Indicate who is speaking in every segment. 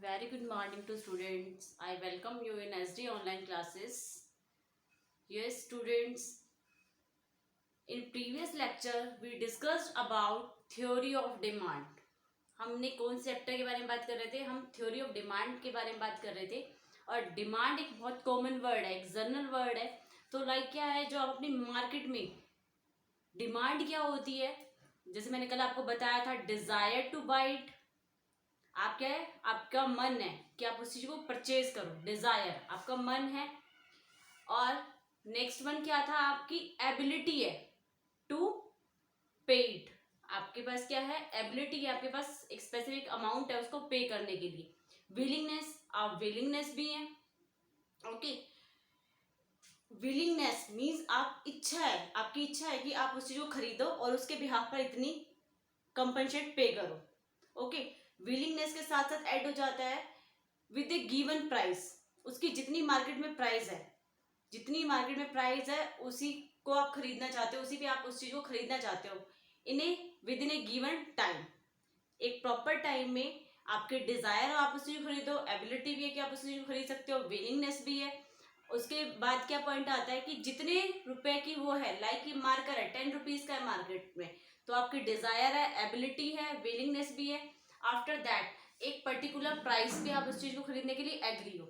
Speaker 1: Very good morning to students. I welcome you in SD online classes. Yes, students, in previous lecture we discussed about theory of demand. हमने कौन से chapter के बारे में बात कर रहे थे? हम थ्योरी ऑफ डिमांड के बारे में बात कर रहे थे। और डिमांड एक बहुत कॉमन वर्ड है, एक जनरल वर्ड है। तो लाइक क्या है जो आप अपनी मार्केट में डिमांड क्या होती है, जैसे मैंने कल आपको बताया था, डिजायर टू बाय इट। आप क्या है, आपका मन है कि आप उस चीज को परचेज करो, डिजायर आपका मन है। और नेक्स्ट वन क्या था, आपकी एबिलिटी है टू पे इट। आपके पास क्या है, एबिलिटी है, आपके पास एक स्पेसिफिक अमाउंट है उसको पे करने के लिए। विलिंगनेस, आप विलिंगनेस भी है। ओके, विलिंगनेस मीन्स आप इच्छा है, आपकी इच्छा है कि आप उस चीज को खरीदो और उसके बिहाफ पर इतनी कंपनसेट पे करो। ओके, विलिंगनेस के साथ साथ ऐड हो जाता है विद ए गिवन प्राइस। उसकी जितनी मार्केट में प्राइस है, जितनी मार्केट में प्राइस है उसी को आप खरीदना चाहते हो, उसी पे आप उस चीज को खरीदना चाहते हो in a within a given time. एक प्रॉपर टाइम में आपके डिजायर हो आप उस चीज को खरीदो, एबिलिटी भी है कि आप उस चीज को खरीद सकते हो, विलिंगनेस भी है। उसके बाद क्या पॉइंट आता है कि जितने रुपए की वो है, लाइक ये मार्कर है 10 रुपीज का है मार्केट में, तो आपकी डिजायर है, एबिलिटी है, विलिंगनेस भी है। आफ्टर दैट एक पर्टिकुलर प्राइस पे आप उस चीज को खरीदने के लिए एग्री हो,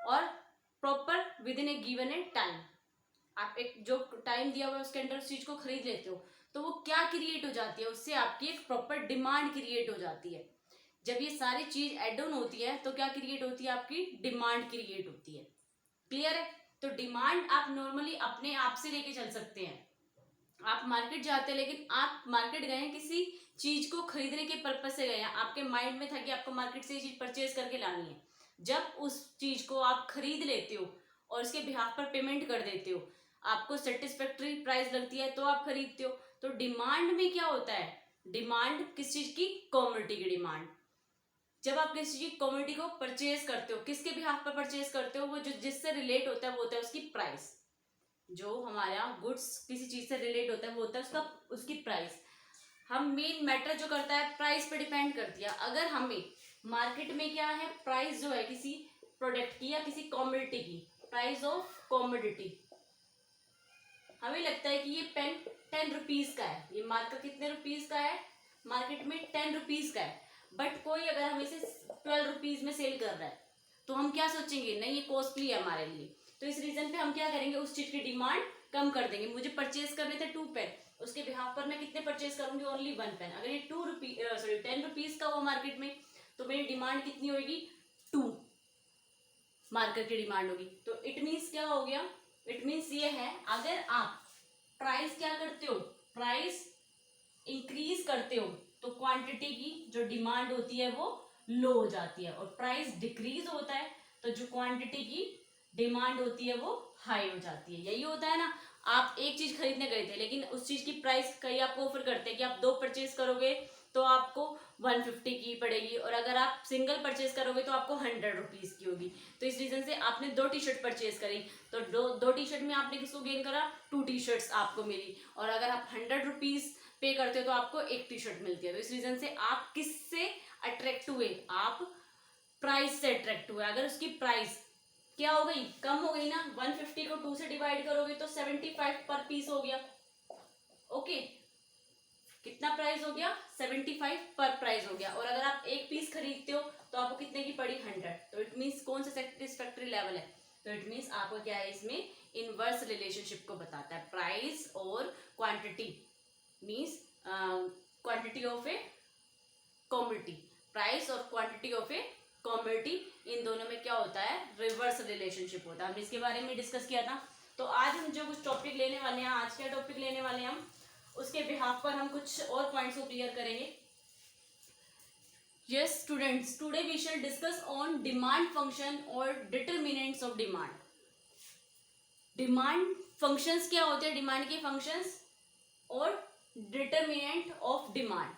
Speaker 1: और proper with in a given A time, आप एक जो टाइम दिया हुआ है उसके अंदर उस चीज को खरीद लेते हो। तो वो क्या क्रिएट हो जाती है, उससे आपकी एक प्रॉपर डिमांड क्रिएट हो जाती है। जब ये सारी चीज एड ऑन होती है तो क्या क्रिएट होती है, आपकी डिमांड क्रिएट होती है। क्लियर है? तो डिमांड आप नॉर्मली अपने आप से लेके चल सकते हैं। आप मार्केट जाते हैं, लेकिन आप मार्केट गए हैं किसी चीज को खरीदने के पर्पज से गए हैं, आपके माइंड में था कि आपको मार्केट से ये चीज परचेज करके लानी है। जब उस चीज को आप खरीद लेते हो और उसके बिहाफ पर पेमेंट कर देते हो, आपको सेटिस्फैक्टरी प्राइस लगती है तो आप खरीदते हो। तो डिमांड में क्या होता है, डिमांड किस चीज की, कमोडिटी की डिमांड। जब आप किसी चीज कमोडिटी को परचेज करते हो, किसके बिहाफ पर परचेज करते हो, वो जो जिससे रिलेट होता है वो होता है उसकी प्राइस। जो हमारा गुड्स किसी चीज से रिलेट होता है वो होता है उसका उसकी प्राइस। हम मेन मैटर जो करता है प्राइस पे डिपेंड करती है। अगर हमें मार्केट में क्या है, प्राइस जो है किसी प्रोडक्ट की या किसी कमोडिटी की, प्राइस ऑफ कमोडिटी, हमें लगता है कि ये पेन 10 रुपीज का है, ये मार्कर कितने रुपीज का है, मार्केट में 10 रुपीज का है। बट कोई अगर हमें इसे 12 रुपीज में सेल कर रहा है तो हम क्या सोचेंगे, नहीं ये कॉस्टली है हमारे लिए। तो इस रीजन पे हम क्या करेंगे, उस चीज की डिमांड कम कर देंगे। मुझे परचेज करने थे 2 पेन, उसके बिहाफ पर मैं कितने परचेज करूंगी, ओनली 1 पेन। अगर ये 10 रुपीज का हुआ मार्केट में तो मेरी डिमांड कितनी होगी, 2 मार्कर की डिमांड होगी। तो इट मीन्स क्या हो गया, इट मीन्स ये है, अगर आप प्राइस क्या करते हो, प्राइस इंक्रीज करते हो तो क्वांटिटी की जो डिमांड होती है वो लो हो जाती है, और प्राइस डिक्रीज होता है तो जो क्वांटिटी की डिमांड होती है वो हाई हो जाती है। यही होता है ना, आप एक चीज खरीदने गए थे लेकिन उस चीज की प्राइस कई आपको ऑफर करते हैं कि आप 2 परचेज करोगे तो आपको 150 की पड़ेगी, और अगर आप सिंगल परचेज करोगे तो आपको 100 रुपीज की होगी। तो इस रीजन से आपने 2 टी शर्ट परचेज करी, तो दो टी शर्ट में आपने किसको गेन करा, 2 टी शर्ट्स आपको मिली। और अगर आप 100 रुपीज पे करते हो तो आपको 1 टी शर्ट मिलती है। तो इस रीजन से आप किससे अट्रैक्ट हुए, आप प्राइस से अट्रैक्ट हुए। अगर उसकी प्राइस क्या हो गई, कम हो गई ना, 150 को 2 से डिवाइड करोगे तो 75 पर पीस हो गया। ओके, कितना प्राइस हो गया, 75 पर प्राइस हो गया। और अगर आप एक पीस खरीदते हो तो आपको कितने की पड़ी, 100। तो इट मीन्स कौन सा सेटिस्फैक्टरी लेवल है, तो इट मीन्स आपको क्या है, इसमें इनवर्स रिलेशनशिप को बताता है। प्राइस और quantity means quantity of a commodity, price और क्वांटिटी ऑफ ए कमोडिटी, इन दोनों में क्या होता है, रिवर्स रिलेशनशिप होता है। हमने इसके बारे में डिस्कस किया था। तो आज हम जो कुछ टॉपिक लेने वाले हैं, आज क्या टॉपिक लेने वाले हैं हम, उसके बिहाफ पर हम कुछ और पॉइंट्स को क्लियर करेंगे। Yes students, today we shall discuss on demand function और determinants of demand. Demand functions क्या होते हैं, डिमांड के फंक्शंस, और डिटरमिनेंट ऑफ डिमांड।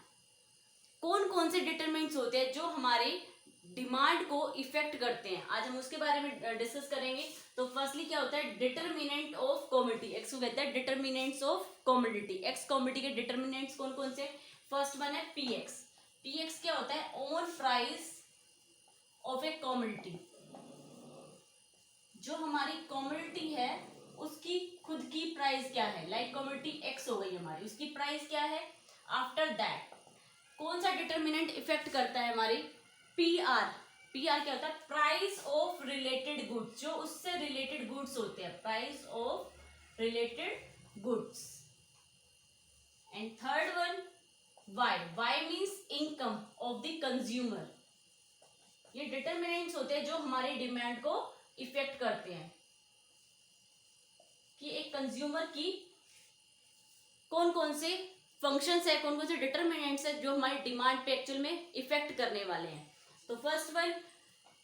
Speaker 1: कौन कौन से डिटरमिनेंट्स होते हैं जो हमारे डिमांड को इफेक्ट करते हैं, आज हम उसके बारे में डिस्कस करेंगे। तो फर्स्टली क्या होता है, डिटरमिनेंट ऑफ कमोडिटी, एक्स को कहते हैं determinants of commodity. X commodity के डिटरमिनेंट्स कौन कौन से, फर्स्ट वन है पी एक्स। पी एक्स क्या होता है, on price of a commodity, जो हमारी कमोडिटी है उसकी खुद की प्राइस क्या है, लाइक कमोडिटी एक्स हो गई हमारी, उसकी प्राइस क्या है। आफ्टर दैट कौन सा डिटर्मिनेंट इफेक्ट करता है हमारी, पी आर। पी आर क्या होता है, प्राइस ऑफ रिलेटेड गुड्स, जो उससे रिलेटेड गुड्स होते हैं, price of related goods. And third one Y, Y means income of the consumer. ये डिटर्मिनेंट्स होते हैं जो हमारी डिमांड को इफेक्ट करते हैं कि एक कंज्यूमर की कौन कौन से फंक्शंस है, कौन कौन से डिटर्मिनेंट्स है जो हमारी डिमांड पे एक्चुअल में इफेक्ट करने वाले हैं। तो first one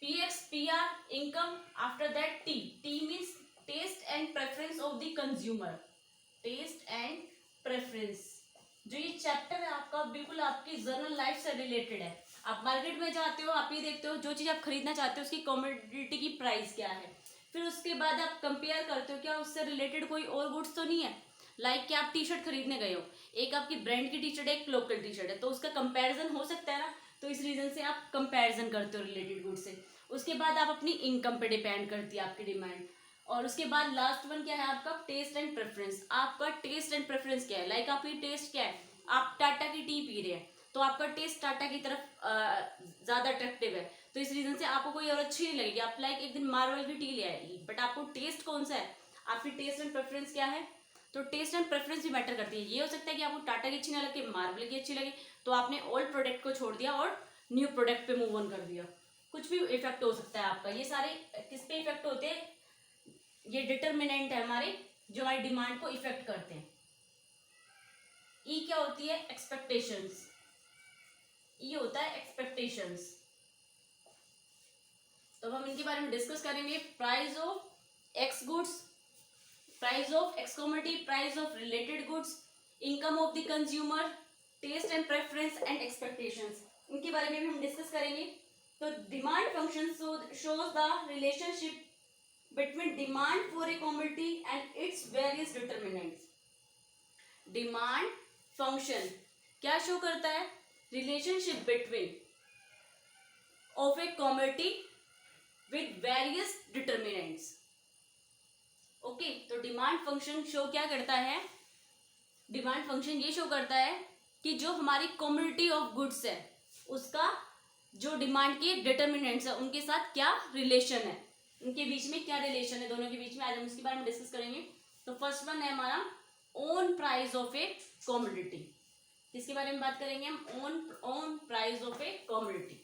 Speaker 1: P X, P R income, after that T, T means taste and preference of the consumer, taste and preference. जो ये चैप्टर है आपका बिल्कुल आपकी जर्नल लाइफ से रिलेटेड है। आप मार्केट में जाते हो, आप ये देखते हो जो चीज आप खरीदना चाहते हो उसकी कमोडिटी की प्राइस क्या है, फिर उसके बाद आप कंपेयर करते हो क्या उससे रिलेटेड कोई और गुड्स तो नहीं है। लाइक कि आप टी शर्ट खरीदने गए हो, एक आपकी ब्रांड की टी शर्ट है, एक लोकल टी शर्ट है, तो उसका कंपैरिजन हो सकता है ना, तो इस रीजन से आप कंपैरिजन करते हो रिलेटेड गुड्स से। उसके बाद आप अपनी इनकम पे डिपेंड करती है आपकी डिमांड। और उसके बाद लास्ट वन क्या है आपका, टेस्ट एंड प्रेफरेंस। आपका टेस्ट एंड प्रेफरेंस क्या है, लाइक आपकी टेस्ट क्या है, आप टाटा की टी पी रहे हैं तो आपका टेस्ट टाटा की तरफ ज्यादा अट्रैक्टिव है, तो इस रीजन से आपको कोई और अच्छी नहीं लगेगी। आप लाइक एक दिन मार्वल की टी ले आएगी, बट आपको टेस्ट कौन सा है, आपकी टेस्ट एंड प्रेफरेंस क्या है। तो टेस्ट एंड प्रेफरेंस भी मैटर करती है। ये हो सकता है कि आपको टाटा की अच्छी ना लगे, मार्वल की अच्छी लगे, तो आपने ओल्ड प्रोडक्ट को छोड़ दिया और न्यू प्रोडक्ट पे मूव ऑन कर दिया। कुछ भी इफेक्ट हो सकता है आपका। ये सारे किस पे इफेक्ट होते हैं, ये डिटर्मिनेंट है हमारे जो हमारी डिमांड को इफेक्ट करते हैं। ई क्या होती है, एक्सपेक्टेशंस। ई होता है एक्सपेक्टेशंस। तो हम इनके बारे में डिस्कस करेंगे। Price of X goods, price of X commodity, price of related goods, income of the consumer, taste and preference and expectations, इनके बारे में भी हम डिस्कस करेंगे। तो demand function shows the relationship between demand for a commodity and its various determinants. Demand function क्या show करता है, relationship between of a commodity with various determinants. Okay, तो डिमांड फंक्शन शो क्या करता है, डिमांड फंक्शन ये show करता है कि जो हमारी कमोडिटी ऑफ गुड्स है उसका जो डिमांड के डिटर्मिनेंट्स है उनके साथ क्या रिलेशन है, उनके बीच में क्या रिलेशन है, दोनों के बीच में। आज हम उसके बारे में डिस्कस करेंगे। तो फर्स्ट वन है हमारा own price of a commodity. किसके बारे में बात करेंगे हम, own price of a commodity.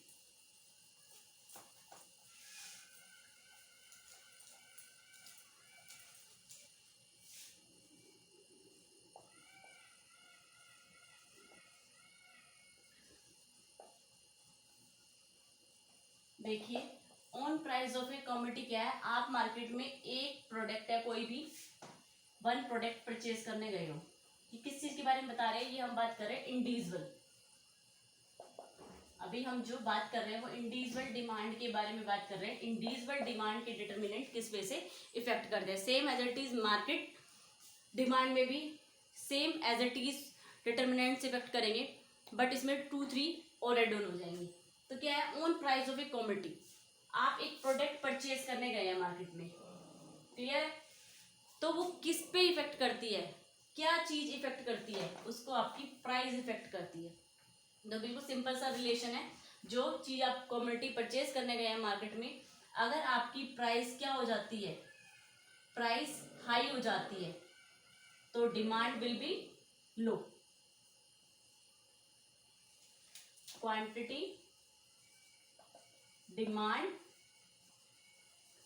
Speaker 1: देखिए own price of a commodity क्या है, आप मार्केट में एक प्रोडक्ट है, कोई भी वन प्रोडक्ट परचेज करने गए हो, कि किस चीज के बारे में बता रहे हैं, ये हम बात कर रहे हैं इंडिविजुअल। अभी हम जो बात कर रहे हैं वो इंडिविजुअल डिमांड के बारे में बात कर रहे हैं। इंडिविजुअल डिमांड के डिटर्मिनेंट किस वे से इफेक्ट करते हैं, same as it is market demand में भी same as it is determinants effect करेंगे, बट इसमें 2-3 और एड ऑन हो जाएंगे। तो क्या है, on price of a commodity, आप एक प्रोडक्ट परचेज करने गए हैं मार्केट में, क्लियर है, तो वो किस पे इफेक्ट करती है, क्या चीज इफेक्ट करती है, उसको आपकी प्राइस इफेक्ट करती है। तो बिल्कुल सिंपल सा रिलेशन है, जो चीज आप कमोडिटी परचेज करने गए हैं मार्केट में, अगर आपकी प्राइस क्या हो जाती है, प्राइस हाई हो जाती है, तो demand will be low, quantity demand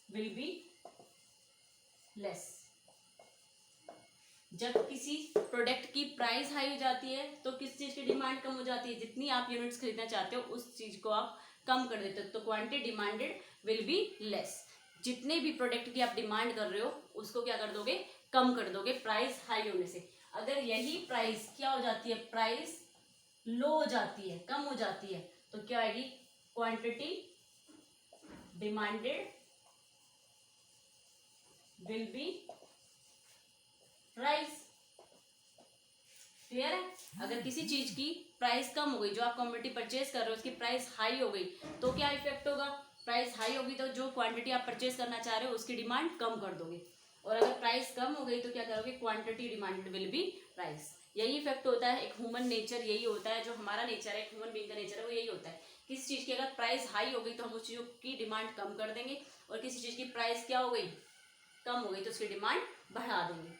Speaker 1: will be less. जब किसी प्रोडक्ट की प्राइस हाई हो जाती है तो किस चीज की डिमांड कम हो जाती है, जितनी आप यूनिट्स खरीदना चाहते हो उस चीज को आप कम कर देते हो, तो quantity demanded will be less. जितने भी प्रोडक्ट की आप डिमांड कर रहे हो उसको क्या कर दोगे, कम कर दोगे प्राइस हाई होने से। अगर यही प्राइस क्या हो जाती है, प्राइस लो हो जाती है, कम हो जाती है, तो क्या आएगी, quantity demanded will be price. Clear है, अगर किसी चीज की प्राइस कम हो गई, जो आप कमोडिटी परचेज कर रहे हो उसकी प्राइस हाई हो गई, तो क्या इफेक्ट होगा, प्राइस हाई होगी तो जो क्वांटिटी आप परचेज करना चाह रहे हो उसकी डिमांड कम कर दोगे, और अगर प्राइस कम हो गई तो क्या करोगे, quantity demanded will be price. यही इफेक्ट होता है, एक ह्यूमन नेचर यही होता है, जो हमारा नेचर है, एक ह्यूमन बीइंग का नेचर है वो यही होता है। किसी चीज की अगर प्राइस हाई हो गई तो हम उस चीज की डिमांड कम कर देंगे, और किसी चीज की प्राइस क्या हो गई, कम हो गई तो उसकी डिमांड बढ़ा देंगे।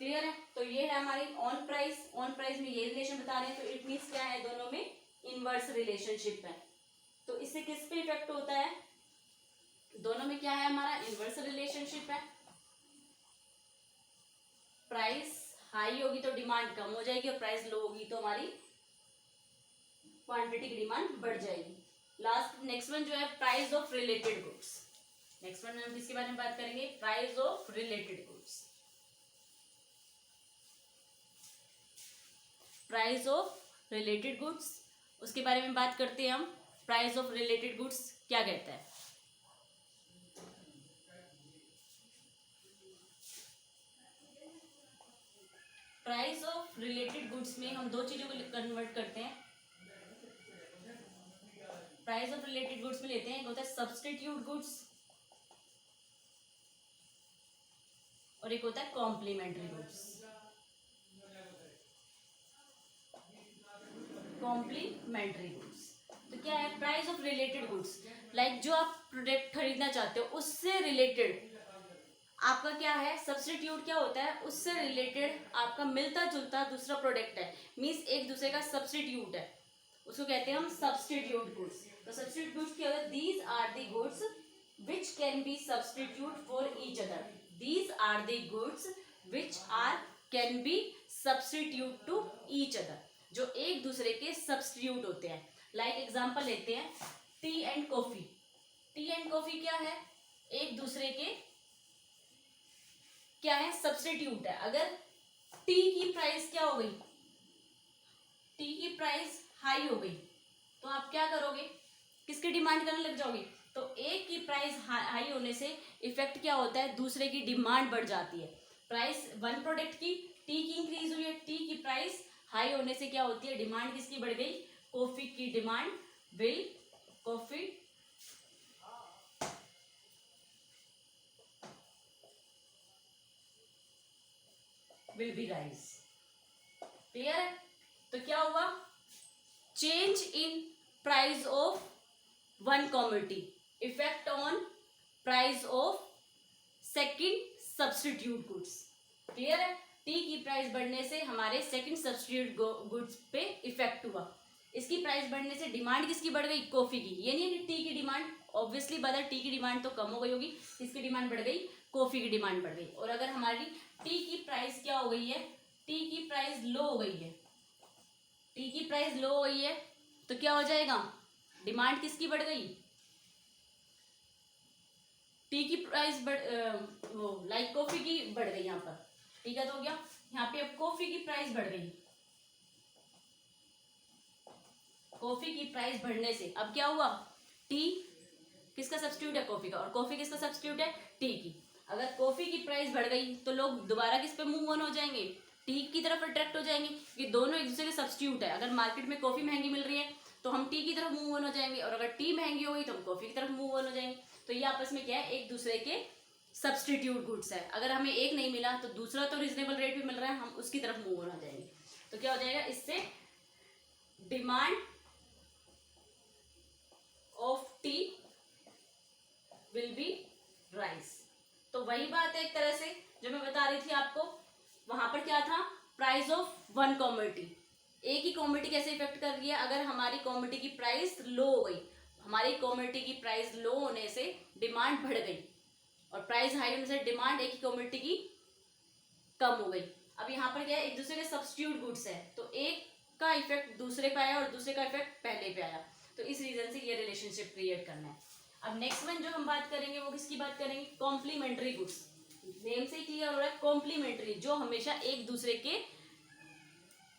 Speaker 1: क्लियर है? तो ये है हमारी ऑन प्राइस। ऑन प्राइस में ये रिलेशन बता रहे हैं, तो इट मीन्स क्या है, दोनों में इनवर्स रिलेशनशिप है। तो इससे किस पे इफेक्ट होता है, दोनों में क्या है, हमारा इनवर्स रिलेशनशिप है। प्राइस हाई होगी तो डिमांड कम हो जाएगी, और प्राइस लो होगी तो हमारी क्वांटिटी की डिमांड बढ़ जाएगी। लास्ट नेक्स्ट वन जो है, price of related goods. Next one में हम किसके बारे में बात करेंगे, price of related goods. Price of related goods, उसके बारे में बात करते हैं हम। प्राइस ऑफ रिलेटेड गुड्स क्या कहता है, प्राइस ऑफ रिलेटेड गुड्स में हम दो चीजों को कन्वर्ट करते हैं। प्राइस ऑफ रिलेटेड गुड्स में लेते हैं, एक होता है सब्स्टिट्यूट गुड्स और एक होता है कॉम्प्लीमेंट्री गुड्स। कॉम्प्लीमेंट्री गुड्स तो क्या है, price of related goods, like जो आप प्रोडक्ट खरीदना चाहते हो उससे रिलेटेड आपका क्या है, सब्स्टिट्यूट क्या होता है, उससे रिलेटेड आपका मिलता जुलता दूसरा प्रोडक्ट है, मीन्स एक दूसरे का सब्स्टिट्यूट है, उसको कहते हैं हम सब्स्टिट्यूट गुड्स। तो सब्स्टिट्यूट गुड्स क्या होता है, these are the goods which can be substitute for each other. These are the goods which are can be substitute to each other, जो एक दूसरे के सब्स्टिट्यूट होते हैं। लाइक एग्जांपल लेते हैं, T and coffee. T and coffee क्या है, एक दूसरे के क्या है, सब्स्टिट्यूट है। अगर टी की प्राइस क्या हो गई, टी की प्राइस हाई हो गई तो आप क्या करोगे, किसकी डिमांड करने लग जाओगे, तो एक की प्राइस हाई होने से इफेक्ट क्या होता है, दूसरे की डिमांड बढ़ जाती है। प्राइस वन प्रोडक्ट की टी की इंक्रीज हुई है, टी की प्राइस हाई होने से क्या होती है, डिमांड किसकी बढ़ गई, कॉफी की demand will coffee will be rise. Clear है? तो क्या हुआ, change in price of one commodity effect on price of second substitute goods. Clear है? टी की प्राइस बढ़ने से हमारे सेकंड सब्स्टिट्यूट गुड्स पे इफेक्ट हुआ। इसकी प्राइस बढ़ने से डिमांड किसकी बढ़ गई, कॉफी की। ये नहीं है कि टी की डिमांड, ऑब्वियसली बात है टी की डिमांड तो कम हो गई होगी, किसकी डिमांड बढ़ गई, कॉफी की डिमांड बढ़ गई। और अगर हमारी टी की प्राइस क्या हो गई है, टी की प्राइस लो हो गई है, टी की प्राइस लो हो गई है तो क्या हो जाएगा, डिमांड किसकी बढ़ गई, टी की प्राइस वो लाइक कॉफी की बढ़ गई। यहाँ पर ठीक है, तो हो गया, यहाँ पे अब कॉफी की प्राइस बढ़ गई, कॉफी की प्राइस बढ़ने से अब क्या हुआ, टी किसका सब्स्टिट्यूट है, कॉफी का, और कॉफी किसका सब्स्टिट्यूट है, टी की। अगर कॉफी की प्राइस बढ़ गई तो लोग दोबारा किस पे मूव ऑन हो जाएंगे, टी की तरफ अट्रैक्ट हो जाएंगे, क्योंकि दोनों एक दूसरे के सब्स्टिट्यूट है। अगर मार्केट में कॉफी महंगी मिल रही है तो हम टी की तरफ मूव ऑन हो जाएंगे, और अगर टी महंगी होगी तो हम कॉफी की तरफ मूव ऑन हो जाएंगे। तो ये आपस में क्या है, एक दूसरे के सब्स्टिट्यूट गुड्स है। अगर हमें एक नहीं मिला तो दूसरा तो रिजनेबल रेट पे मिल रहा है, हम उसकी तरफ मूव ऑन हो जाएंगे। तो क्या हो जाएगा, इससे demand of T will be rise. तो वही बात है एक तरह से जो मैं बता रही थी आपको, वहां पर क्या था, प्राइस ऑफ वन कॉमोडिटी, एक ही कॉमोडिटी कैसे इफेक्ट कर रही है, अगर हमारी कॉमोडिटी की प्राइस लो हो गई, हमारी कॉमोडिटी की प्राइस लो होने से डिमांड बढ़ गई, और प्राइस हाई होने से डिमांड एक ही कॉमोडिटी की कम हो गई। अब यहाँ पर क्या है, एक दूसरे के सब्स्टिट्यूट गुड्स है, तो एक का इफेक्ट दूसरे पे आया और दूसरे का इफेक्ट पहले पे आया, तो इस रीजन से ये रिलेशनशिप क्रिएट करना है। अब नेक्स्ट वन जो हम बात करेंगे वो किसकी बात करेंगे, कॉम्प्लीमेंट्री गुड्स। नेम से ही क्लियर हो रहा है, कॉम्प्लीमेंट्री, जो हमेशा एक दूसरे के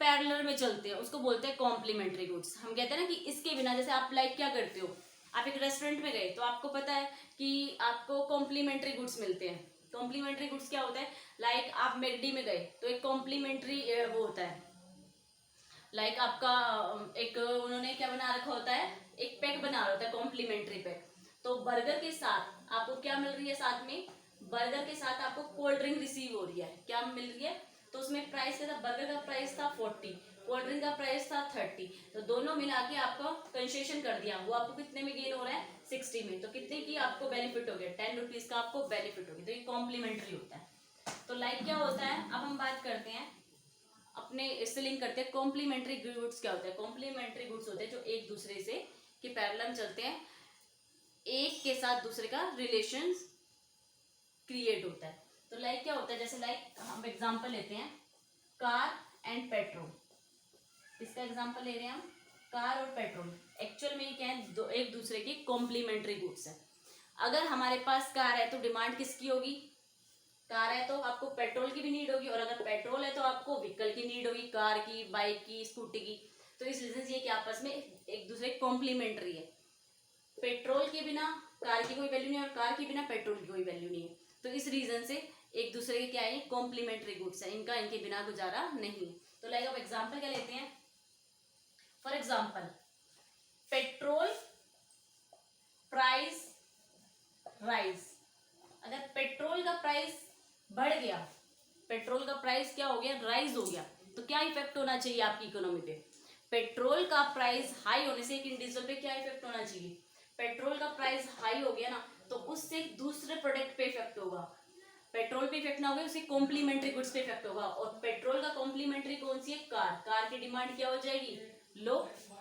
Speaker 1: पैरेलल में चलते हैं उसको बोलते हैं कॉम्प्लीमेंट्री गुड्स। हम कहते हैं ना कि इसके बिना, जैसे आप लाइक क्या करते हो, आप एक रेस्टोरेंट में गए तो आपको पता है कि आपको कॉम्प्लीमेंट्री गुड्स मिलते हैं। कॉम्प्लीमेंट्री गुड्स क्या होता है, लाइक आप मैकडी में गए तो एक कॉम्प्लीमेंट्री वो होता है, लाइक आपका एक उन्होंने क्या बना रखा होता है, एक पैक बना रखा होता है कॉम्प्लीमेंट्री पैक। तो बर्गर के साथ आपको क्या मिल रही है, साथ में बर्गर के साथ आपको कोल्ड ड्रिंक रिसीव हो रही है, क्या मिल रही है, तो उसमें प्राइस क्या था, बर्गर का प्राइस था 40, कोल्ड ड्रिंक का प्राइस था 30, तो दोनों मिला के आपको कंसेशन कर दिया, वो आपको कितने में गेन हो रहा है, 60 में, तो कितने की आपको बेनिफिट हो गया, 10 रुपीज का आपको बेनिफिट हो गया, तो ये कॉम्प्लीमेंट्री होता है। तो लाइक क्या होता है, अब हम बात करते हैं अपने इससे लिंक करते हैं कॉम्प्लीमेंट्री गुड्स क्या होता है। कॉम्प्लीमेंट्री गुड्स होते हैं जो एक दूसरे से के पैरेलल चलते हैं, एक के साथ दूसरे का रिलेशन क्रिएट होता है। तो लाइक क्या होता है, जैसे लाइक हम एग्जांपल लेते हैं कार एंड पेट्रोल, इसका एग्जांपल ले रहे हैं हम, कार और पेट्रोल एक्चुअल में क्या है, दो एक दूसरे की कॉम्प्लीमेंट्री गुड्स है। अगर हमारे पास कार है तो डिमांड किसकी होगी, कार है तो आपको पेट्रोल की भी नीड होगी, और अगर पेट्रोल है तो आपको व्हीकल की नीड होगी, कार की, बाइक की, स्कूटी की। तो इस रीजन से ये कि आपस में एक दूसरे कॉम्प्लीमेंट्री है। पेट्रोल के बिना कार की कोई वैल्यू नहीं है, और कार के बिना पेट्रोल की कोई वैल्यू नहीं है। तो इस रीजन से एक दूसरे के क्या है, कॉम्प्लीमेंट्री गुड्स है, इनका इनके बिना गुजारा नहीं। तो लाइक आप एग्जाम्पल क्या लेते हैं, for example petrol price rise, अगर पेट्रोल का प्राइस बढ़ गया, पेट्रोल का प्राइस क्या हो गया, राइज हो गया, तो क्या इफेक्ट होना चाहिए आपकी इकोनॉमी पे, पेट्रोल का प्राइस हाई होने से एक इंडिविजुअल पे क्या इफेक्ट होना चाहिए, पेट्रोल का प्राइस हाई हो गया ना, तो उससे दूसरे प्रोडक्ट पे इफेक्ट होगा, पेट्रोल पे इफेक्ट ना होगा, उसके कॉम्प्लीमेंट्री गुड्स पे इफेक्ट होगा, और पेट्रोल का कॉम्प्लीमेंट्री कौन सी है, कार, कार की डिमांड क्या हो जाएगी, लो,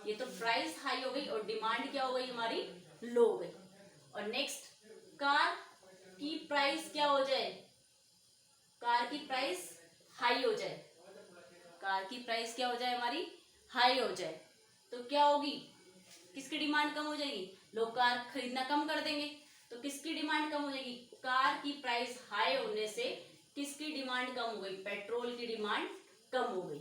Speaker 1: ये तो प्राइस हाई हो गई और डिमांड क्या हो गई हमारी, लो हो गई। और नेक्स्ट कार की प्राइस क्या हो जाए, कार की प्राइस हाई हो जाए, कार की प्राइस क्या हो जाए हमारी, हाई हो जाए, तो क्या होगी, किसकी डिमांड कम हो जाएगी, लोग कार खरीदना कम कर देंगे, तो किसकी डिमांड कम हो जाएगी, कार की प्राइस हाई होने से किसकी डिमांड कम हो गई, पेट्रोल की डिमांड कम हो गई।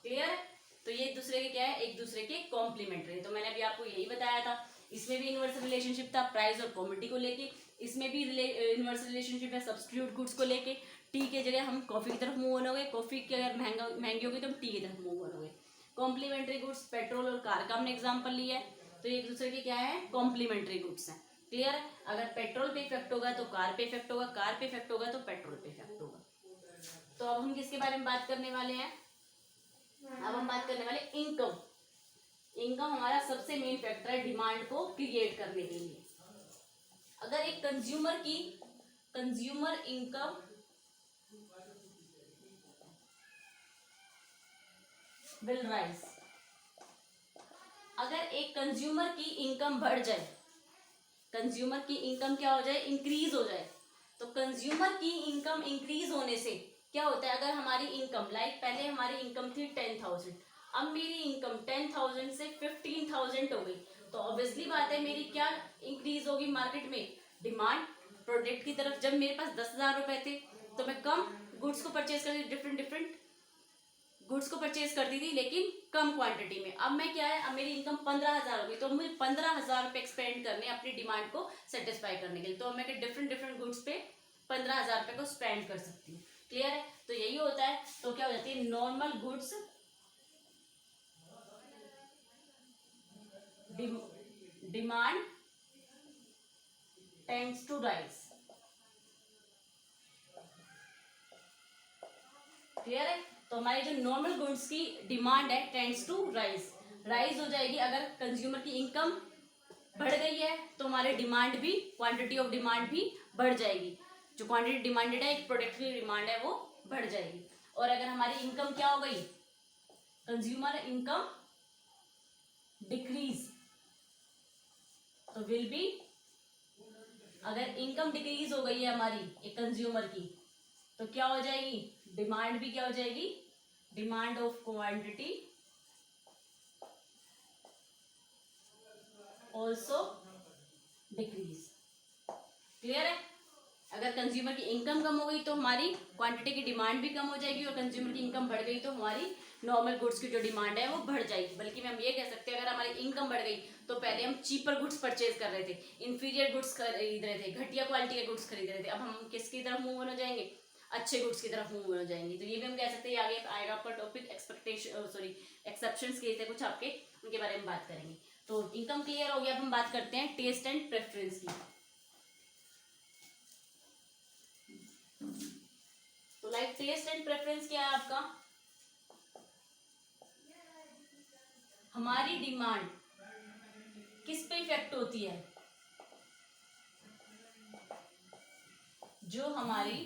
Speaker 1: क्लियर है, तो ये एक दूसरे के क्या है, एक दूसरे के कॉम्प्लीमेंट्री। तो मैंने अभी आपको यही बताया था, इसमें भी इनवर्स रिलेशनशिप था प्राइस और क्वांटिटी को लेके, इसमें भी इनवर्स रिलेशनशिप है सब्स्टिट्यूट गुड्स को लेके, टी के जगह हम कॉफी की तरफ मूव ऑन हो गए, कॉफी की अगर महंगी होगी तो हम टी की तरफ मूव ऑन हो गए। कॉम्प्लीमेंट्री गुड्स पेट्रोल और कार का हमने एग्जाम्पल लिया है, तो एक दूसरे के क्या है, कॉम्प्लीमेंट्री गुड्स हैं। क्लियर है, अगर पेट्रोल पे इफेक्ट होगा तो कार पे इफेक्ट होगा, कार पे इफेक्ट होगा तो पेट्रोल पे इफेक्ट होगा। तो अब हम किसके बारे में बात करने वाले हैं, अब हम बात करने वाले इनकम। इनकम हमारा सबसे मेन फैक्टर है डिमांड को क्रिएट करने के लिए। अगर एक कंज्यूमर इनकम विल राइज, अगर एक कंज्यूमर की इनकम बढ़ जाए, कंज्यूमर की इनकम क्या हो जाए, इंक्रीज हो जाए, तो कंज्यूमर की इनकम इंक्रीज होने से क्या होता है, अगर हमारी इनकम लाइक पहले हमारी इनकम थी 10,000, अब मेरी इनकम 10,000 से 15,000 हो गई, तो ऑब्वियसली बात है मेरी क्या इंक्रीज होगी मार्केट में, डिमांड प्रोडक्ट की तरफ। जब मेरे पास 10,000 रुपए थे तो मैं कम गुड्स को परचेज करती थी, डिफरेंट गुड्स को परचेज करती थी लेकिन कम क्वांटिटी में। अब मैं क्या है, अब मेरी इनकम 15,000 हो गई, तो मुझे 15,000 रुपए एक्सपेंड करने अपनी डिमांड को सेटिस्फाई करने के लिए, तो मैं डिफरेंट गुड्स पे 15,000 रुपए को स्पेंड कर सकती हूँ। क्लियर है, तो यही होता है। तो क्या हो जाती है, normal goods demand tends to rise. Clear है, तो हमारी जो नॉर्मल गुड्स की डिमांड है टेंड्स टू राइज, राइज हो जाएगी। अगर कंज्यूमर की इनकम बढ़ गई है तो हमारे डिमांड भी, क्वांटिटी ऑफ डिमांड भी बढ़ जाएगी, जो क्वांटिटी डिमांडेड है एक प्रोडक्ट की डिमांड है वो बढ़ जाएगी। और अगर हमारी इनकम क्या हो गई, कंज्यूमर इनकम डिक्रीज, तो विल बी, अगर इनकम डिक्रीज हो गई है हमारी एक कंज्यूमर की, तो क्या हो जाएगी, डिमांड भी क्या हो जाएगी, demand of quantity also decrease. Clear है, अगर कंज्यूमर की इनकम कम हो गई तो हमारी क्वांटिटी की डिमांड भी कम हो जाएगी, और कंज्यूमर की इनकम बढ़ गई तो हमारी नॉर्मल गुड्स की जो डिमांड है वो बढ़ जाएगी। बल्कि हम ये कह सकते हैं, अगर हमारी इनकम बढ़ गई तो पहले हम चीपर गुड्स परचेज कर रहे थे, इंफीरियर गुड्स खरीद रहे थे, घटिया क्वालिटी के गुड्स खरीद रहे थे, अब हम किसकी तरफ मूव हो जाएंगे, अच्छे गुड्स की तरफ मूव हो जाएंगे। तो ये भी हम कह सकते हैं, आगे आएगा आपका topic expectation, sorry exceptions case है कुछ आपके, उनके बारे में बात करेंगे। तो इनकम क्लियर हो गया। अब हम बात करते हैं टेस्ट एंड प्रेफरेंस की। तो लाइक टेस्ट एंड प्रेफरेंस क्या है आपका? हमारी डिमांड किस पे इफेक्ट होती है? जो हमारी,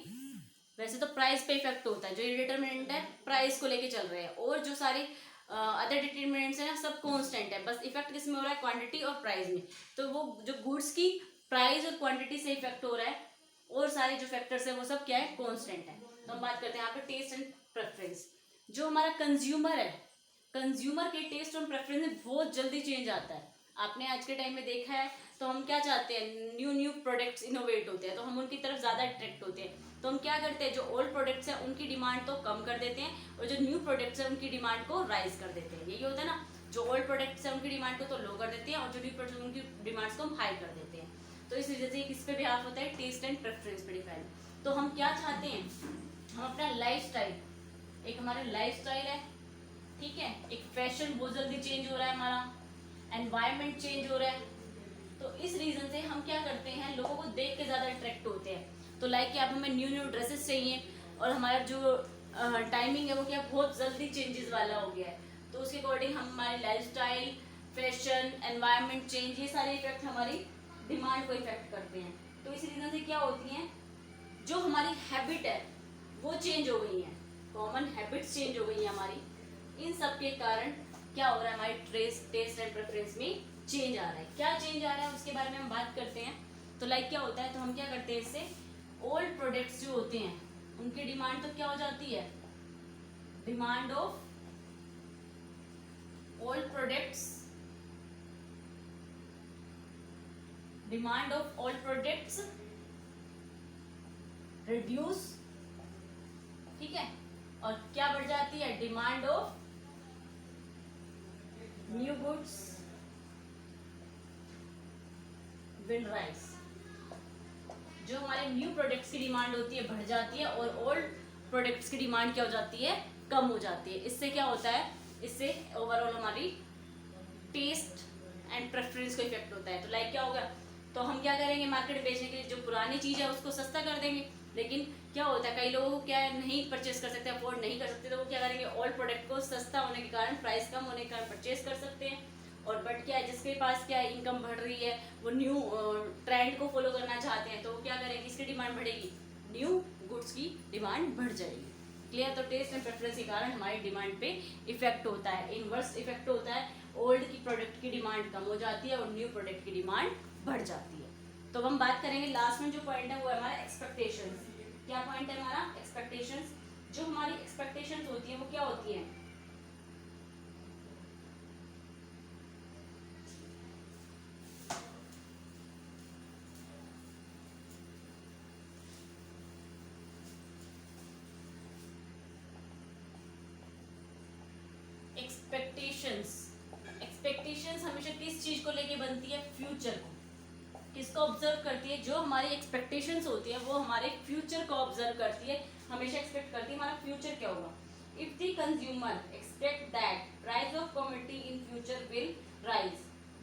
Speaker 1: वैसे तो प्राइस पे इफेक्ट होता है, जो ये डिटरमिनेंट है प्राइस को लेके चल रहे हैं, और जो सारे अदर डिटरमिनेंट्स है ना सब कांस्टेंट है, बस इफेक्ट किस में हो रहा है? क्वांटिटी और प्राइस में। तो वो जो गुड्स की प्राइस और क्वांटिटी से इफेक्ट हो रहा है, और सारे जो फैक्टर्स है वो सब क्या है? कांस्टेंट है। तो हम बात करते हैं यहाँ पे टेस्ट एंड प्रेफरेंस। जो हमारा कंज्यूमर है, कंज्यूमर के टेस्ट और प्रेफरेंस में बहुत जल्दी चेंज आता है। आपने आज के टाइम में देखा है, तो हम क्या चाहते हैं? न्यू न्यू प्रोडक्ट्स इनोवेट होते हैं, तो हम उनकी तरफ ज़्यादा अट्रैक्ट होते हैं। तो हम क्या करते हैं? जो ओल्ड प्रोडक्ट्स हैं उनकी डिमांड तो कम कर देते हैं, और जो न्यू प्रोडक्ट्स हैं उनकी डिमांड को राइज कर देते हैं। यही होता है ना, जो ओल्ड प्रोडक्ट्स हैं उनकी डिमांड को तो लो कर देते हैं, और जो न्यू प्रोडक्ट्स उनकी डिमांड्स को हम हाई कर देते हैं। तो इस वजह से किस पे बिहाफ होता है? टेस्ट एंड प्रेफरेंस पे डिपेंड। तो हम क्या चाहते हैं? हम अपना लाइफ स्टाइल, एक हमारा लाइफ स्टाइल है, ठीक है, एक फैशन बहुत जल्दी चेंज हो रहा है, हमारा एनवायरनमेंट चेंज हो रहा है। तो इस रीजन से हम क्या करते हैं? लोगों को देख के ज्यादा अट्रैक्ट होते हैं। तो लाइक कि अब हमें न्यू न्यू ड्रेसेस चाहिए, और हमारा जो टाइमिंग है वो क्या बहुत जल्दी चेंजेस वाला हो गया है। तो उसके अकॉर्डिंग हम हमारी life style, fashion, environment change, ये सारे इफेक्ट हमारी डिमांड को इफेक्ट करते हैं। तो इस रीजन से क्या होती हैं? जो हमारी हैबिट है वो चेंज हो गई है, कॉमन हैबिट्स चेंज हो गई है हमारी। इन सब के कारण क्या हो रहा है? हमारे टेस्ट एंड प्रेफरेंस में चेंज आ रहा है। क्या चेंज आ रहा है उसके बारे में हम बात करते हैं। तो लाइक क्या होता है? तो हम क्या करते हैं इससे, ओल्ड प्रोडक्ट्स जो होते हैं उनकी डिमांड तो क्या हो जाती है? Demand of old products, demand of old products reduce, ठीक है, और क्या बढ़ जाती है? Demand of new goods will rise. जो हमारे न्यू प्रोडक्ट्स की डिमांड होती है बढ़ जाती है, और ओल्ड प्रोडक्ट्स की डिमांड क्या हो जाती है? कम हो जाती है। इससे क्या होता है? इससे ओवरऑल हमारी टेस्ट एंड प्रेफरेंस को इफेक्ट होता है। तो लाइक क्या होगा? तो हम क्या करेंगे? मार्केट में बेचने के लिए जो पुरानी चीज है उसको सस्ता कर देंगे, लेकिन क्या होता है? कई लोगों को क्या नहीं परचेस कर सकते, अफोर्ड नहीं कर सकते, तो वो क्या करेंगे? ओल्ड प्रोडक्ट को सस्ता होने के कारण, प्राइस कम होने के कारण परचेस कर सकते हैं। और बट क्या है, जिसके पास क्या है, इनकम बढ़ रही है, वो न्यू ट्रेंड को फॉलो करना चाहते हैं, तो वो क्या करेंगे? इसकी डिमांड बढ़ेगी, न्यू गुड्स की डिमांड बढ़ जाएगी। क्लियर? तो टेस्ट एंड प्रेफरेंस के कारण हमारी डिमांड पे इफेक्ट होता है, इनवर्स इफेक्ट होता है। ओल्ड की प्रोडक्ट की डिमांड कम हो जाती है और न्यू प्रोडक्ट की डिमांड बढ़ जाती है। तो हम बात करेंगे लास्ट में जो पॉइंट है वो है हमारा एक्सपेक्टेशंस। क्या पॉइंट है हमारा? एक्सपेक्टेशंस। जो हमारी एक्सपेक्टेशंस होती है वो क्या होती है? एक्सपेक्टेशंस, एक्सपेक्टेशंस हमेशा किस चीज को लेके बनती है? फ्यूचर को। किसको ऑब्जर्व करती है? जो हमारी एक्सपेक्टेशंस होती है वो हमारे फ्यूचर को ऑब्जर्व करती है, हमेशा एक्सपेक्ट करती है हमारा फ्यूचर क्या होगा। If the consumer expect that price of commodity in future will rise,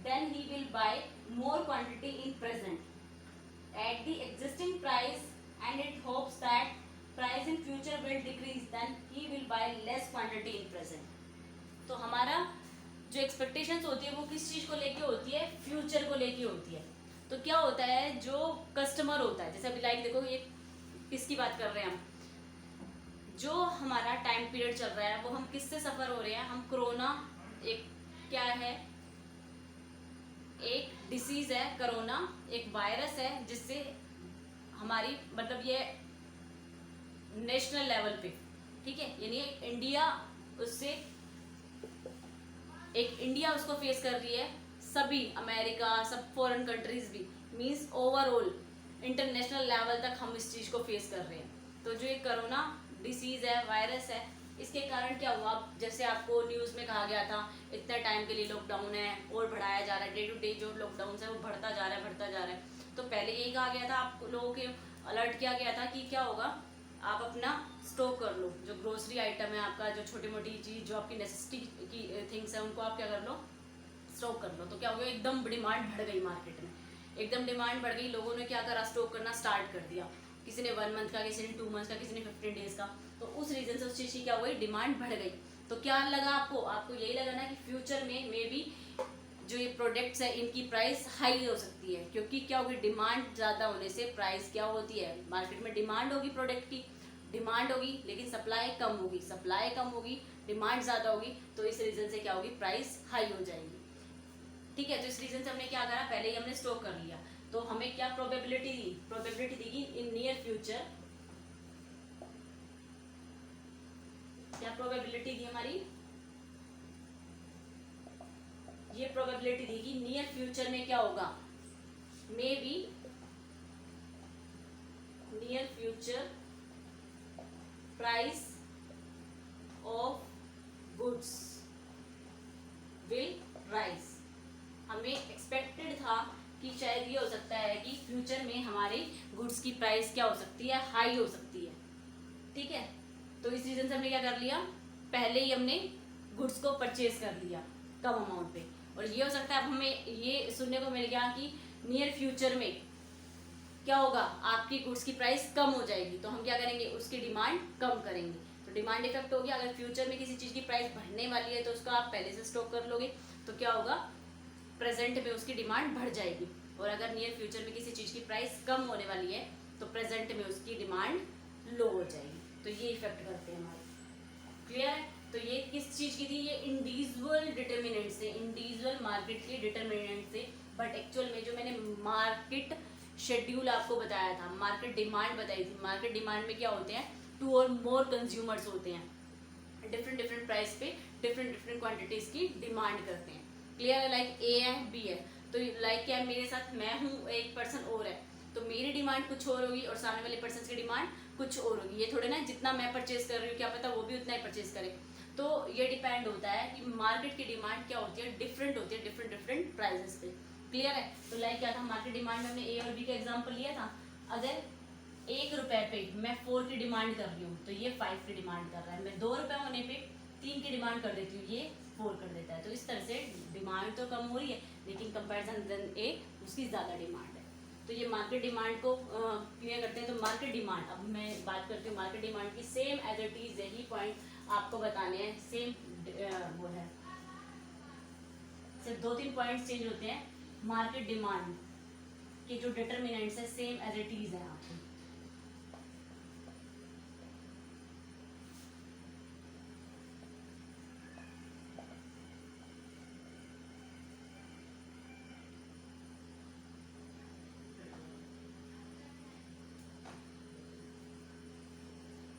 Speaker 1: then he will buy more quantity in present at the existing price, and it hopes that price in future will decrease, then he will buy less quantity in present. तो हमारा जो expectations होती है वो किस चीज को लेके होती है? फ्यूचर को लेके होती है। तो क्या होता है? जो कस्टमर होता है, जैसे अभी लाइक देखो, ये किसकी बात कर रहे हैं हम, जो हमारा टाइम पीरियड चल रहा है वो हम किससे सफर हो रहे हैं? हम कोरोना, एक क्या है, एक डिसीज है कोरोना, एक वायरस है जिससे हमारी मतलब ये नेशनल लेवल पे, ठीक है, यानी इंडिया उससे, एक इंडिया उसको फेस कर रही है, सभी अमेरिका, सब फॉरेन कंट्रीज भी, मींस ओवरऑल इंटरनेशनल लेवल तक हम इस चीज को फेस कर रहे हैं। तो जो ये कोरोना डिसीज है, वायरस है, इसके कारण क्या हुआ? जैसे आपको न्यूज़ में कहा गया था इतने टाइम के लिए लॉकडाउन है, और बढ़ाया जा रहा है, डे टू डे जो लॉकडाउन है वो बढ़ता जा रहा है, बढ़ता जा रहा है। तो पहले यही कहा गया था, आप लोगों के अलर्ट किया गया था कि क्या होगा, आप अपना स्टॉक कर लो, जो ग्रोसरी आइटम है आपका, जो छोटी मोटी चीज़ जो आपकी नेसेसिटी की थिंग्स है उनको आप क्या कर लो, स्टॉक कर लो। तो क्या हो गया, एकदम डिमांड बढ़ गई मार्केट में, एकदम डिमांड बढ़ गई, लोगों ने क्या करा, स्टॉक करना स्टार्ट कर दिया, किसी ने 1 मंथ का, किसी ने 2 मंथ का, किसी ने 15 डेज का। तो उस रीजन से उस चीज़ की क्या हो गई, डिमांड बढ़ गई। तो क्या लगा आपको, आपको यही लगा ना कि फ्यूचर में मे बी जो ये प्रोडक्ट्स है इनकी प्राइस हाई हो सकती है, क्योंकि क्या होगी, डिमांड ज़्यादा होने से प्राइस क्या होती है, मार्केट में डिमांड होगी, प्रोडक्ट की डिमांड होगी लेकिन सप्लाई कम होगी, सप्लाई कम होगी, डिमांड ज़्यादा होगी, तो इस रीज़न से क्या होगी, प्राइस हाई हो जाएगी। ठीक है, तो इस रीज़न से हमने क्या करा, पहले ही हमने स्टॉक कर लिया। तो हमें क्या प्रोबेबिलिटी दी, प्रोबेबिलिटी दी कि इन नियर फ्यूचर, क्या प्रोबेबिलिटी दी हमारी, ये प्रोबेबिलिटी दी कि नियर फ्यूचर में क्या होगा, may be near future price of goods will rise. हमें एक्सपेक्टेड था कि शायद ये हो सकता है कि फ्यूचर में हमारे गुड्स की प्राइस क्या हो सकती है, हाई हो सकती है। ठीक है, तो इस रीजन से हमने क्या कर लिया, पहले ही हमने गुड्स को परचेज कर लिया कम अमाउंट पे। और ये हो सकता है अब हमें ये सुनने को मिल गया कि नियर फ्यूचर में क्या होगा, आपकी गुड्स की प्राइस कम हो जाएगी, तो हम क्या करेंगे, उसकी डिमांड कम करेंगे। तो डिमांड इफेक्ट हो गया, अगर फ्यूचर में किसी चीज़ की प्राइस बढ़ने वाली है तो उसको आप पहले से स्टॉक कर लोगे, तो क्या होगा, प्रेजेंट में उसकी डिमांड बढ़ जाएगी। और अगर नियर फ्यूचर में किसी चीज़ की प्राइस कम होने वाली है तो प्रेजेंट में उसकी डिमांड लो हो जाएगी। तो ये इफेक्ट करते हैं हमारे, क्लियर है। तो ये किस चीज़ की थी, ये इंडिविजुअल डिटर्मिनेंट से, इंडिविजुअल मार्केट के डिटर्मिनेंट से। बट एक्चुअल में जो मैंने मार्केट शेड्यूल आपको बताया था, मार्केट डिमांड बताई थी, मार्केट डिमांड में क्या होते हैं, 2 और मोर कंज्यूमर्स होते हैं, डिफरेंट डिफरेंट प्राइस पे डिफरेंट डिफरेंट क्वांटिटीज की डिमांड करते हैं। क्लियर है, लाइक ए है, बी है, तो लाइक क्या है, मेरे साथ मैं हूँ, एक पर्सन और है, तो मेरी डिमांड कुछ और होगी और सामने वाले पर्सन की डिमांड कुछ और होगी। ये थोड़े ना जितना मैं परचेज कर रही हूँ क्या पता वो भी उतना ही परचेज करे। तो ये डिपेंड होता है कि मार्केट की डिमांड क्या होती है, डिफरेंट होती है डिफरेंट डिफरेंट प्राइजेस पे। क्लियर है, तो लाइक क्या था, मार्केट डिमांड में हमने ए और बी का एग्जाम्पल लिया था। अगर 1 रुपए पे मैं 4 की डिमांड कर रही हूँ तो ये 5 की डिमांड कर रहा है, मैं 2 रुपए होने पे 3 की डिमांड कर देती हूँ, ये 4 कर देता है। तो इस तरह से डिमांड तो कम हो रही है लेकिन कंपैरिजन देन ए उसकी ज़्यादा डिमांड है। तो ये मार्केट डिमांड को क्लियर करते हैं। तो मार्केट डिमांड, अब मैं बात करती हूँ मार्केट डिमांड की, सेम एज इट इज यही पॉइंट आपको बताने हैं, सेम वो है, सिर्फ 2-3 पॉइंट्स चेंज होते हैं। मार्केट डिमांड के जो डिटर्मिनेंट्स है सेम एज इट इज है आपको।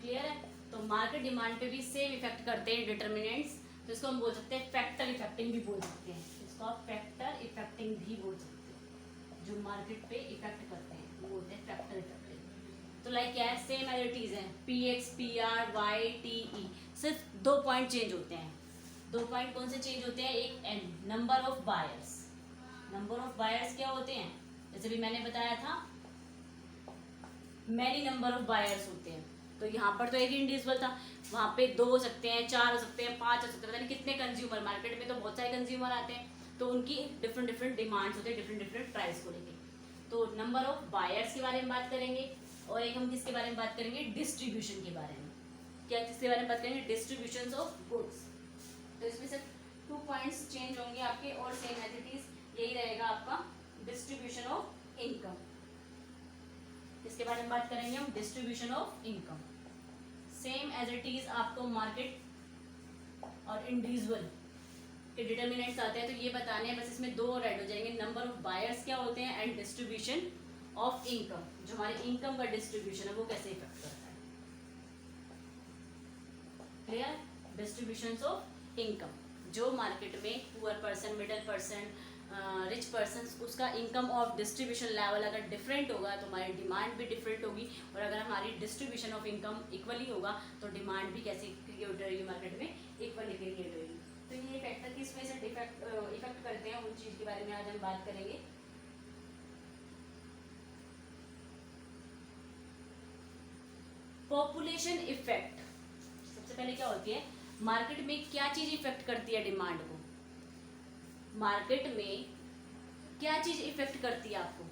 Speaker 1: क्लियर है, तो मार्केट डिमांड पे भी सेम इफेक्ट करते हैं डिटर्मिनेंट्स। तो इसको हम बोल सकते हैं फैक्टर इफेक्टिंग भी बोल सकते हैं, इसको आप फैक्टर इफेक्टिंग भी बोल सकते हैं। जो मार्केट पे इफेक्ट करते हैं वो बोलते हैं फैक्टर इफेक्टिंग। तो लाइक क्या है, सेम एज इट इज है, P X P R Y T E, सिर्फ 2 पॉइंट चेंज होते हैं। 2 पॉइंट कौन से चेंज होते हैं, एक N, number of buyers. Number of buyers क्या होते हैं, जैसे भी मैंने बताया था मैनी नंबर ऑफ बायर्स होते हैं। तो यहाँ पर तो एक ही इंडिविजुअल था, वहाँ पे 2 हो सकते हैं, 4 हो सकते हैं, 5 हो सकते हैं, पता नहीं कितने कंज्यूमर, मार्केट में तो बहुत सारे कंज्यूमर आते हैं, तो उनकी डिफरेंट डिफरेंट डिमांड्स होते हैं डिफरेंट डिफरेंट प्राइस को लेके। तो नंबर ऑफ बायर्स के बारे में बात करेंगे और एक हम किसके बारे में बात करेंगे, डिस्ट्रीब्यूशन के बारे में। क्या किसके बारे में बात करेंगे, डिस्ट्रीब्यूशन ऑफ गुड्स। तो इसमें सिर्फ 2 पॉइंट्स चेंज होंगे आपके और सेम एज इट इज यही रहेगा आपका, डिस्ट्रीब्यूशन ऑफ इनकम। इसके बारे में बात करेंगे हम, distribution of income. Same as it is आपको मार्केट और इंडिविजुअल के डिटर्मिनेंट्स आते हैं, तो ये बताने हैं, बस इसमें 2 और ऐड हो जाएंगे, नंबर ऑफ बायर्स क्या होते हैं एंड डिस्ट्रीब्यूशन ऑफ इनकम, जो हमारे इनकम का डिस्ट्रीब्यूशन है वो कैसे इफेक्ट करता है। क्लियर, डिस्ट्रीब्यूशन ऑफ इनकम, जो मार्केट में poor person, middle person, rich person, उसका इनकम ऑफ डिस्ट्रीब्यूशन लेवल अगर डिफरेंट होगा तो हमारी डिमांड भी डिफरेंट होगी, और अगर हमारी डिस्ट्रीब्यूशन ऑफ इनकम इक्वली होगा तो डिमांड भी कैसे क्रिएट होगी मार्केट में, इक्वली क्रिएट होगी। तो ये फैक्टर किस वजह से इफेक्ट करते हैं, उन चीज़ के बारे में आज हम बात करेंगे। पॉपुलेशन इफेक्ट, सबसे पहले क्या होती है, मार्केट में क्या चीज़ इफेक्ट करती है डिमांड को। मार्केट में क्या चीज इफेक्ट करती है आपको?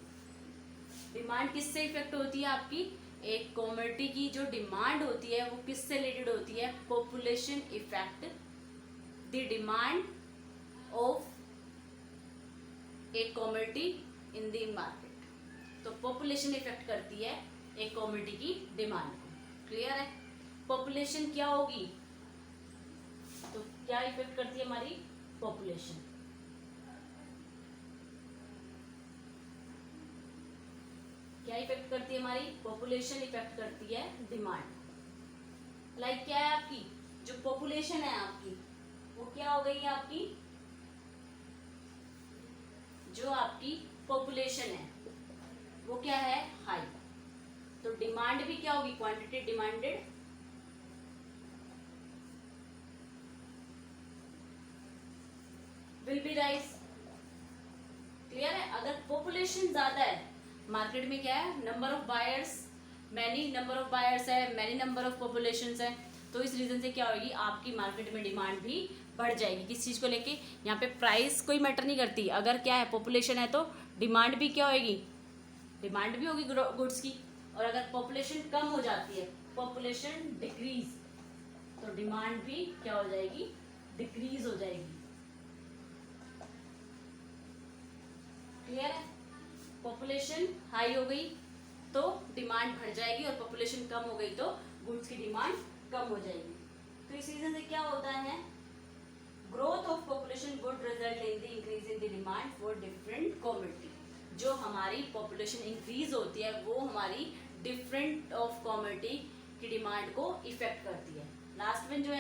Speaker 1: डिमांड किससे इफेक्ट होती है आपकी? एक कमोडिटी की जो डिमांड होती है वो किससे रिलेटेड होती है? Population effect the demand of a commodity in the market. तो पॉपुलेशन इफेक्ट करती है एक कमोडिटी की डिमांड को। क्लियर है? पॉपुलेशन क्या होगी? तो क्या इफेक्ट करती है हमारी? पॉपुलेशन। क्या इफेक्ट करती है हमारी? पॉपुलेशन इफेक्ट करती है डिमांड। लाइक क्या है आपकी जो पॉपुलेशन है आपकी वो क्या हो गई है आपकी? जो आपकी पॉपुलेशन है वो क्या है? हाई। तो डिमांड भी क्या होगी? Quantity demanded will be rise. Clear है? अगर पॉपुलेशन ज्यादा है मार्केट में, क्या है? Number of buyers, many number of buyers है, मैनी नंबर ऑफ पॉपुलेशंस है, तो इस रीजन से क्या होगी? आपकी मार्केट में डिमांड भी बढ़ जाएगी। किस चीज को लेके? यहाँ पे प्राइस कोई मैटर नहीं करती। अगर क्या है पॉपुलेशन है तो डिमांड भी क्या होगी? डिमांड भी होगी गुड्स की। और अगर पॉपुलेशन कम हो जाती है, पॉपुलेशन डिक्रीज, तो डिमांड भी क्या हो जाएगी? डिक्रीज हो जाएगी। क्लियर है? पॉपुलेशन हाई हो गई तो डिमांड बढ़ जाएगी और पॉपुलेशन कम हो गई तो गुड्स की डिमांड कम हो जाएगी। तो इस रीजन से क्या होता है? Growth of population would result in the increase in the demand for different commodity. जो हमारी पॉपुलेशन इंक्रीज होती है वो हमारी डिफरेंट ऑफ कमोडिटी की डिमांड को इफेक्ट करती है। लास्ट में जो है